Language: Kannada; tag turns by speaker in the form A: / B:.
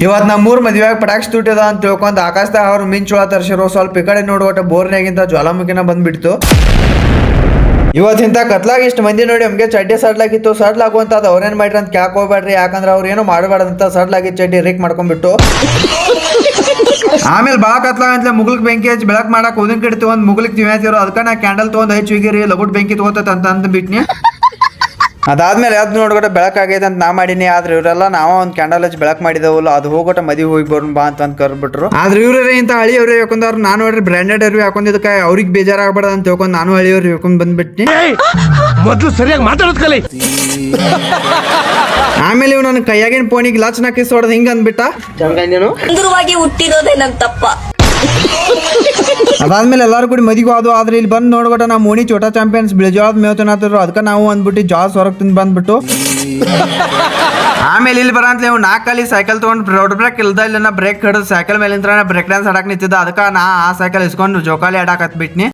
A: ಇವತ್ತು ನಮ್ಮೂರ್ ಮದ್ವೆಯಾಗ ಪಟಾಕ್ಷಿ ತುಟ್ಟಿದ ಅಂತ ತಿಳ್ಕೊಂಡ್ ಆಕಾಶದಾಗ ಅವ್ರು ಮಿಂಚುಳ ತರ್ಸಿರೋ ಸ್ವಲ್ಪ ಈ ಕಡೆ ನೋಡುವಟ ಬೋರ್ನಾಗಿಂತ ಜ್ವಾಲಾಮುಖಿನ ಬಂದ್ಬಿಡ್ತು. ಇವತ್ತಿಂತ ಕತ್ಲಾಗ ಇಷ್ಟು ಮಂದಿ ನೋಡಿ ನಮ್ಗೆ ಚಡ್ಡಿ ಸಡ್ಲಾಗಿತ್ತು. ಸಡ್ಲಾಗುವಂತ ಅದು ಅವ್ರೇನ್ ಮಾಡ್ರಿ ಅಂತ ಕೇಳಕ್ ಹೋಗ್ಬೇಡ್ರಿ, ಯಾಕಂದ್ರೆ ಅವ್ರು ಏನು ಮಾಡಬಾರ್ದಂತ ಸಡ್ಲಾಗಿ ಚಡ್ಡಿ ರೇಕ್ ಮಾಡ್ಕೊಂಡ್ಬಿಟ್ಟು. ಆಮೇಲೆ ಬಾ ಕತ್ಲಾಗ ಅಂತ ಮುಗ್ಲಿಕ್ ಬೆಂಕಿ ಹಚ್ಚಿ ಬೆಳಕ್ ಮಾಡಕ್ ಉದಿನ್ ಕಿಡ್ತಿ ಒಂದ್ ಮುಗ್ಲಿಕ್ ತಿವ್ಯಾತಿರೋ ಅದಕ್ಕ ನಾ ಕ್ಯಾಂಡಲ್ ತಗೊಂಡ್ ಹಚ್ಚಿ ಹೋಗಿರಿ ಲಗುಟ್ ಬೆಂಕಿ ತಗೋತೈತೆ ಅಂತ ಬಿಟ್ನಿ. ಅದಾದ್ಮೇಲೆ ಯಾವ್ದು ನೋಡ್ಕೊಟ ಬೆಳಕಾಗೈತೆ ಅಂತ ನಾ ಮಾಡೀನಿ. ಆದ್ರೆ ಇವರೆಲ್ಲ ನಾವ ಒಂದ್ ಕ್ಯಾಂಡಲ್ ಹಚ್ಚಿ ಬೆಳಕ್ ಮಾಡಿದವಲ್ಲ, ಅದು ಹೋಗೋಟ ಮದಿ ಹೋಗಿ ಬರೋಣ ಬಾ ಅಂತ ಕರ್ಬಿಟ್ರು. ಆದ್ರೆ ಇವ್ರೇ ಇಂತ ಹಳಿಯವ್ರು ಯಾಕೊಂಡ್ರು ನಾನು ನೋಡ್ರಿ ಬ್ರಾಂಡೆಡ್ ಅರ್ವಿ ಹಾಕೊಂಡಿದ್ದಕ್ಕೆ ಅವ್ರಿಗೆ ಬೇಜಾರಾಗ್ಬಾರ್ದು ಅಂತ ತಿಳ್ಕೊಂಡು ನಾನು ಹಳಿಯವ್ರು ಹಾಕೊಂಡ್ ಬಂದ್ಬಿಟ್ನಿ.
B: ಮೊದಲು ಸರಿಯಾಗಿ ಮಾತಾಡೋದ್ ಕಲಿ.
A: ಆಮೇಲೆ ಇವ್ ನನ್ನ ಕೈಯಾಗಿನ ಫೋನಿಗೆ ಲಚ್ ನಾಕಿಸ್ ಹೊಡೆದ್ ಹಿಂಗ ಅಂದ್ಬಿಟ್ಟ.
C: ಸುಂದರವಾಗಿ ಹುಟ್ಟಿರೋದೇ ನನ್ ತಪ್ಪ.
A: ಅದಾದ್ಮೇಲೆ ಎಲ್ಲಾರು ಕೂಡಿ ಮದಿಗೂ ಅದು. ಆದ್ರೆ ಇಲ್ಲಿ ಬಂದು ನೋಡ್ಬಿಟ್ಟ ನಮ್ಮ ಓಣಿ ಚೋಟಾ ಚಾಂಪಿಯನ್ಸ್ ಬಿಳಿಜೋಳದ ಮೇವ್ತನತ್ತಿದ್ರು. ಅದಕ್ಕೆ ನಾವು ಅಂದ್ಬಿಟ್ಟು ಜಾಸ್ ಹೊರಗೆ ತಿಂದು ಬಂದ್ಬಿಟ್ಟು ಆಮೇಲೆ ಇಲ್ಲಿ ಬರಂತ ನೀವು ನಾಲ್ಕಲ್ಲಿ ಸೈಕಲ್ ತೊಗೊಂಡು ರೋಡ್ ಬ್ರೇಕ್ ಇಲ್ದ ಇಲ್ಲ ಬ್ರೇಕ್ ಹಿಡಿದು ಸೈಕಲ್ ಮೇಲಿಂದ ಬ್ರೇಕ್ ಡ್ಯಾನ್ಸ್ ಆಡಕ್ ನಿಂತಿದ್ದ. ಅದಕ್ಕೆ ನಾ ಆ ಸೈಕಲ್ ಇಸ್ಕೊಂಡು ಜೋಕಾಲಿ ಆಡಾಕತ್ ಬಿಟ್ನಿ.